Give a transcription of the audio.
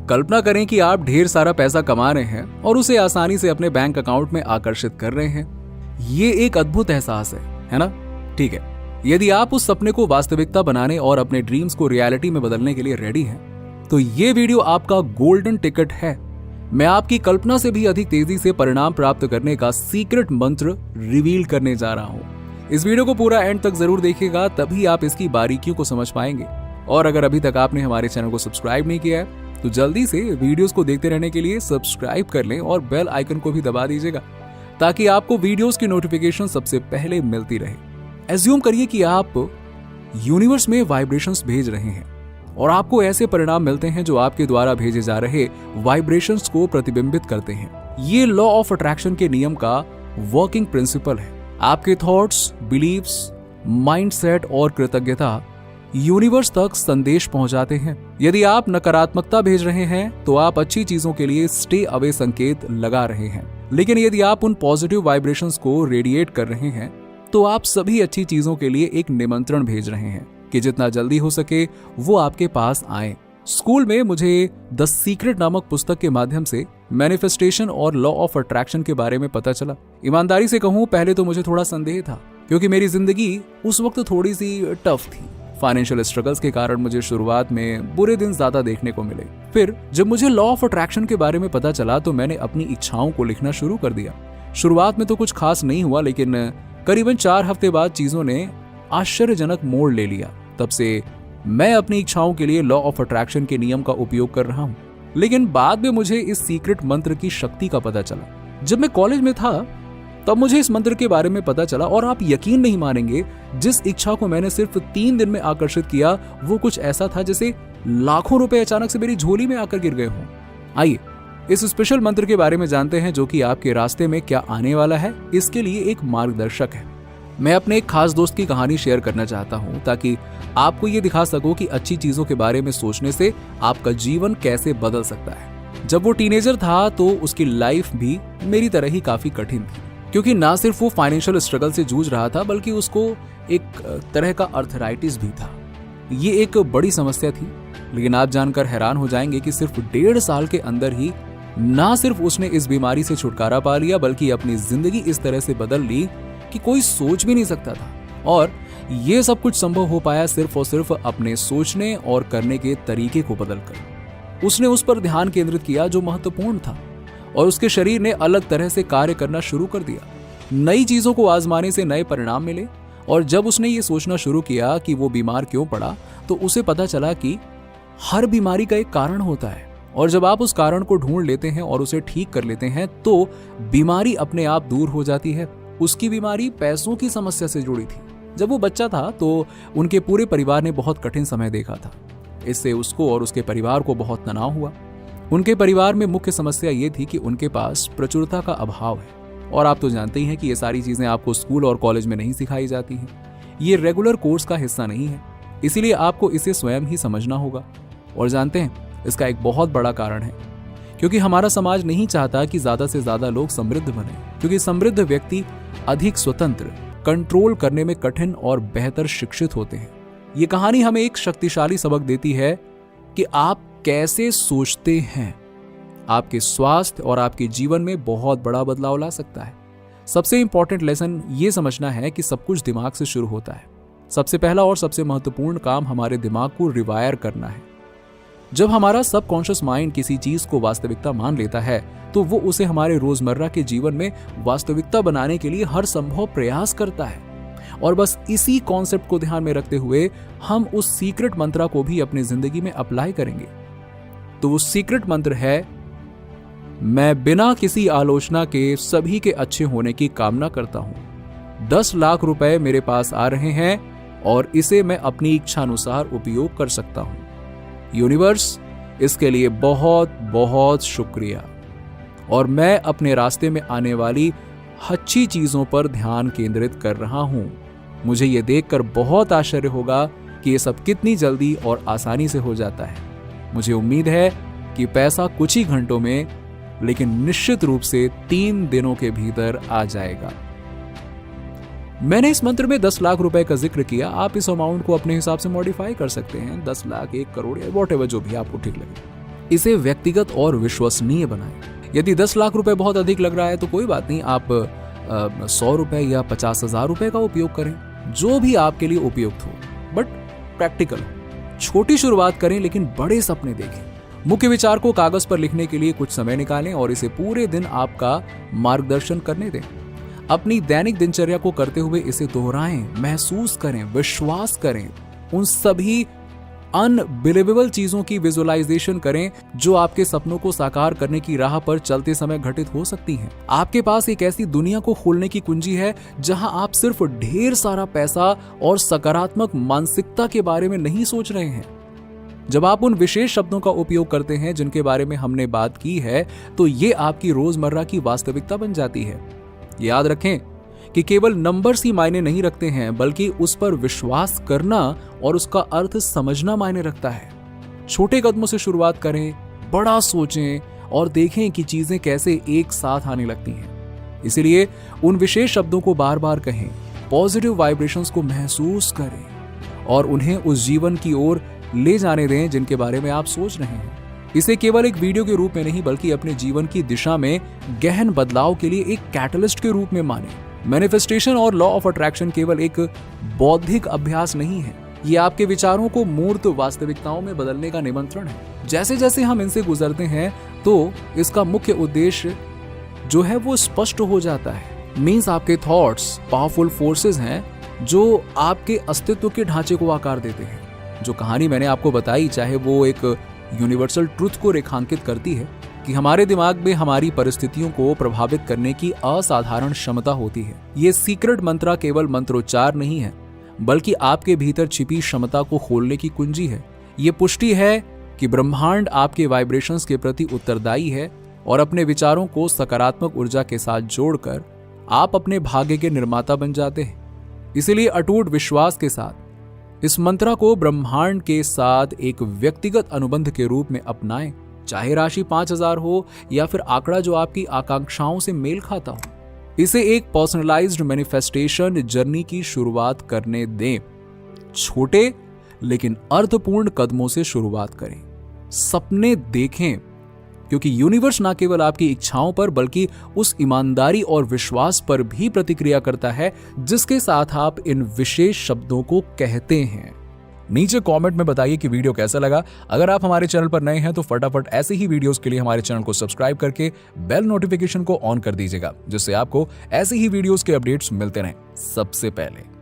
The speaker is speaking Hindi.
कल्पना करें कि आप ढेर सारा पैसा कमा रहे हैं और उसे आसानी से अपने बैंक अकाउंट में आकर्षित कर रहे हैं। ये एक अद्भुत एहसास है ना? ठीक है, यदि आप उस सपने को वास्तविकता बनाने और अपने ड्रीम्स को रियलिटी में बदलने के लिए रेडी हैं, तो ये वीडियो आपका गोल्डन टिकट है। मैं आपकी कल्पना से भी अधिक तेजी से परिणाम प्राप्त करने का सीक्रेट मंत्र रिवील करने जा रहा हूं। इस वीडियो को पूरा एंड तक जरूर देखिएगा, तभी आप इसकी बारीकियों को समझ पाएंगे। और अगर अभी तक आपने हमारे चैनल को सब्सक्राइब नहीं किया है तो जल्दी से वीडियोस को देखते रहने के लिए सब्सक्राइब कर लें और बेल आइकन को भी दबा दीजिएगा, ताकि आपको वीडियोस की नोटिफिकेशन सबसे पहले मिलती रहे। एज्यूम करिए कि आप यूनिवर्स में वाइब्रेशंस भेज रहे हैं और आपको ऐसे परिणाम मिलते हैं जो आपके द्वारा भेजे जा रहे वाइब्रेशंस को प्रतिबिंबित करते हैं। ये लॉ ऑफ अट्रैक्शन के नियम का वर्किंग प्रिंसिपल है। आपके थॉट्स, बिलीव्स, माइंडसेट और कृतज्ञता यूनिवर्स तक संदेश पहुंचाते हैं। यदि आप नकारात्मकता भेज रहे हैं तो आप अच्छी चीजों के लिए स्टे अवे संकेत लगा रहे हैं, लेकिन यदि आप उन पॉजिटिव वाइब्रेशंस को रेडिएट कर रहे हैं तो आप सभी अच्छी चीजों के लिए एक निमंत्रण भेज रहे हैं कि जितना जल्दी हो सके वो आपके पास आए। स्कूल में मुझे द सीक्रेट नामक पुस्तक के माध्यम से मैनिफेस्टेशन और लॉ ऑफ अट्रैक्शन के बारे में पता चला। ईमानदारी से कहूं, पहले तो मुझे थोड़ा संदेह था, क्योंकि मेरी जिंदगी उस वक्त थोड़ी सी टफ थी। फाइनेंशियल स्ट्रगल्स के कारण मुझे शुरुआत में बुरे दिन ज्यादा देखने को मिले। फिर जब मुझे लॉ ऑफ अट्रैक्शन के बारे में पता चला तो मैंने अपनी इच्छाओं को लिखना शुरू कर दिया। शुरुआत में तो कुछ खास नहीं हुआ, लेकिन करीबन 4 हफ्ते बाद चीजों ने आश्चर्यजनक मोड़ ले लिया। तब से मैं अपनी इच्छाओं के लिए लॉ ऑफ अट्रैक्शन के नियम का उपयोग कर रहा हूँ। लेकिन बाद में मुझे इस सीक्रेट मंत्र की शक्ति का पता चला। जब मैं कॉलेज में था तब मुझे इस मंत्र के बारे में पता चला, और आप यकीन नहीं मानेंगे, जिस इच्छा को मैंने सिर्फ 3 दिन में आकर्षित किया वो कुछ ऐसा था जैसे लाखों रुपए अचानक से मेरी झोली में आकर गिर गए हों। आइए इस स्पेशल मंत्र के बारे में जानते हैं, जो कि आपके रास्ते में क्या आने वाला है इसके लिए एक मार्गदर्शक है। मैं अपने एक खास दोस्त की कहानी शेयर करना चाहता हूं, ताकि आपको ये दिखा सकूं कि अच्छी चीजों के बारे में सोचने से आपका जीवन कैसे बदल सकता है। जब वो टीनेजर था तो उसकी लाइफ भी मेरी तरह ही काफी कठिन थी, क्योंकि ना सिर्फ वो फाइनेंशियल स्ट्रगल से जूझ रहा था, बल्कि उसको एक तरह का अर्थराइटिस भी था। ये एक बड़ी समस्या थी, लेकिन आप जानकर हैरान हो जाएंगे कि सिर्फ 1.5 साल के अंदर ही ना सिर्फ उसने इस बीमारी से छुटकारा पा लिया, बल्कि अपनी जिंदगी इस तरह से बदल ली कि कोई सोच भी नहीं सकता था। और ये सब कुछ संभव हो पाया सिर्फ और सिर्फ अपने सोचने और करने के तरीके को बदलकर। उसने उस पर ध्यान केंद्रित किया जो महत्वपूर्ण था, और उसके शरीर ने अलग तरह से कार्य करना शुरू कर दिया। नई चीजों को आजमाने से नए परिणाम मिले, और जब उसने ये सोचना शुरू किया कि वो बीमार क्यों पड़ा, तो उसे पता चला कि हर बीमारी का एक कारण होता है, और जब आप उस कारण को ढूंढ लेते हैं और उसे ठीक कर लेते हैं तो बीमारी अपने आप दूर हो जाती है। उसकी बीमारी पैसों की समस्या से जुड़ी थी। जब वो बच्चा था तो उनके पूरे परिवार ने बहुत कठिन समय देखा था। इससे उसको और उसके परिवार को बहुत तनाव हुआ। उनके परिवार में मुख्य समस्या ये थी कि उनके पास प्रचुरता का अभाव है, और आप तो जानते ही हैं कि ये सारी चीजें आपको स्कूल और कॉलेज में नहीं सिखाई जाती हैं। ये रेगुलर कोर्स का हिस्सा नहीं है, इसीलिए आपको इसे स्वयं ही समझना होगा। और जानते हैं, इसका एक बहुत बड़ा कारण है क्योंकि हमारा समाज नहीं चाहता कि ज्यादा से ज्यादा लोग समृद्ध बने, क्योंकि समृद्ध व्यक्ति अधिक स्वतंत्र, कंट्रोल करने में कठिन और बेहतर शिक्षित होते हैं। ये कहानी हमें एक शक्तिशाली सबक देती है कि आप कैसे सोचते हैं आपके स्वास्थ्य और आपके जीवन में बहुत बड़ा बदलाव ला सकता है। सबसे इंपॉर्टेंट लेसन ये समझना है कि सब कुछ दिमाग से शुरू होता है। सबसे पहला और सबसे महत्वपूर्ण काम हमारे दिमाग को रिवायर करना है। जब हमारा सबकॉन्शियस माइंड किसी चीज को वास्तविकता मान लेता है तो वो उसे हमारे रोजमर्रा के जीवन में वास्तविकता बनाने के लिए हर संभव प्रयास करता है। और बस इसी कॉन्सेप्ट को ध्यान में रखते हुए हम उस सीक्रेट मंत्र को भी अपनी जिंदगी में अप्लाई करेंगे। तो वो सीक्रेट मंत्र है, मैं बिना किसी आलोचना के सभी के अच्छे होने की कामना करता हूं। 10 लाख रुपए मेरे पास आ रहे हैं और इसे मैं अपनी इच्छा अनुसार उपयोग कर सकता हूं। यूनिवर्स, इसके लिए बहुत बहुत शुक्रिया, और मैं अपने रास्ते में आने वाली अच्छी चीजों पर ध्यान केंद्रित कर रहा हूं। मुझे यह देखकर बहुत आश्चर्य होगा कि यह सब कितनी जल्दी और आसानी से हो जाता है। मुझे उम्मीद है कि पैसा कुछ ही घंटों में, लेकिन निश्चित रूप से 3 दिनों के भीतर आ जाएगा। मैंने इस मंत्र में 10 लाख रुपए का जिक्र किया। आप इस अमाउंट को अपने हिसाब से मॉडिफाई कर सकते हैं, 10 लाख, 1 करोड़ या वॉट एवर, जो भी आपको ठीक लगे। इसे व्यक्तिगत और विश्वसनीय बनाएं। यदि 10 लाख रुपए बहुत अधिक लग रहा है तो कोई बात नहीं, आप 100 रुपए या 50,000 रुपए का उपयोग करें, जो भी आपके लिए उपयुक्त हो, बट प्रैक्टिकल हो। छोटी शुरुआत करें लेकिन बड़े सपने देखें। मुख्य विचार को कागज पर लिखने के लिए कुछ समय निकालें और इसे पूरे दिन आपका मार्गदर्शन करने दें। अपनी दैनिक दिनचर्या को करते हुए इसे दोहराएं, महसूस करें, विश्वास करें। उन सभी अनबिलीवेबल चीजों की विजुअलाइजेशन करें जो आपके सपनों को साकार करने की राह पर चलते समय घटित हो सकती हैं। आपके पास एक ऐसी दुनिया को खोलने की कुंजी है जहां आप सिर्फ ढेर सारा पैसा और सकारात्मक मानसिकता के बारे में नहीं सोच रहे हैं। जब आप उन विशेष शब्दों का उपयोग करते हैं जिनके बारे में हमने बात की है, तो ये आपकी रोजमर्रा की वास्तविकता बन जाती है। याद रखें कि केवल नंबर्स ही मायने नहीं रखते हैं, बल्कि उस पर विश्वास करना और उसका अर्थ समझना मायने रखता है। छोटे कदमों से शुरुआत करें, बड़ा सोचें और देखें कि चीजें कैसे एक साथ आने लगती हैं। इसलिए उन विशेष शब्दों को बार बार कहें, पॉजिटिव वाइब्रेशंस को महसूस करें और उन्हें उस जीवन की ओर ले जाने दें जिनके बारे में आप सोच रहे हैं। इसे केवल एक वीडियो के रूप में नहीं, बल्कि अपने जीवन की दिशा में गहन बदलाव के लिए एक कैटलिस्ट के रूप में माने। मैनिफेस्टेशन और लॉ ऑफ अट्रैक्शन केवल एक बौद्धिक अभ्यास नहीं है, ये आपके विचारों को मूर्त वास्तविकताओं में बदलने का निमंत्रण है। जैसे जैसे हम इनसे गुजरते हैं तो इसका मुख्य उद्देश्य जो है वो स्पष्ट हो जाता है। मीन्स आपके थॉट्स पावरफुल फोर्सेस हैं जो आपके अस्तित्व के ढांचे को आकार देते हैं। जो कहानी मैंने आपको बताई, चाहे वो एक यूनिवर्सल ट्रुथ को रेखांकित करती है कि हमारे दिमाग में हमारी परिस्थितियों को प्रभावित करने की असाधारण क्षमता होती है। ये सीक्रेट मंत्र केवल मंत्रोच्चार नहीं है, बल्कि आपके भीतर छिपी क्षमता को खोलने की कुंजी है। ये पुष्टि है कि ब्रह्मांड आपके वाइब्रेशंस के प्रति उत्तरदायी है और अपने विचारों को सकारात्मक ऊर्जा के साथ जोड़कर आप अपने भाग्य के निर्माता बन जाते हैं। इसलिए अटूट विश्वास के साथ इस मंत्र को ब्रह्मांड के साथ एक व्यक्तिगत अनुबंध के रूप में अपनाएं, चाहे राशि 5,000 हो या फिर आंकड़ा जो आपकी आकांक्षाओं से मेल खाता हो। इसे एक पर्सनलाइज्ड मैनिफेस्टेशन जर्नी की शुरुआत करने दें। छोटे लेकिन अर्थपूर्ण कदमों से शुरुआत करें। सपने देखें, क्योंकि यूनिवर्स ना केवल आपकी इच्छाओं पर बल्कि उस ईमानदारी और विश्वास पर भी प्रतिक्रिया करता है जिसके साथ आप इन विशेष शब्दों को कहते हैं। नीचे कमेंट में बताइए कि वीडियो कैसा लगा। अगर आप हमारे चैनल पर नए हैं तो फटाफट ऐसे ही वीडियोस के लिए हमारे चैनल को सब्सक्राइब करके बेल नोटिफिकेशन को ऑन कर दीजिएगा, जिससे आपको ऐसे ही वीडियोस के अपडेट्स मिलते रहें सबसे पहले।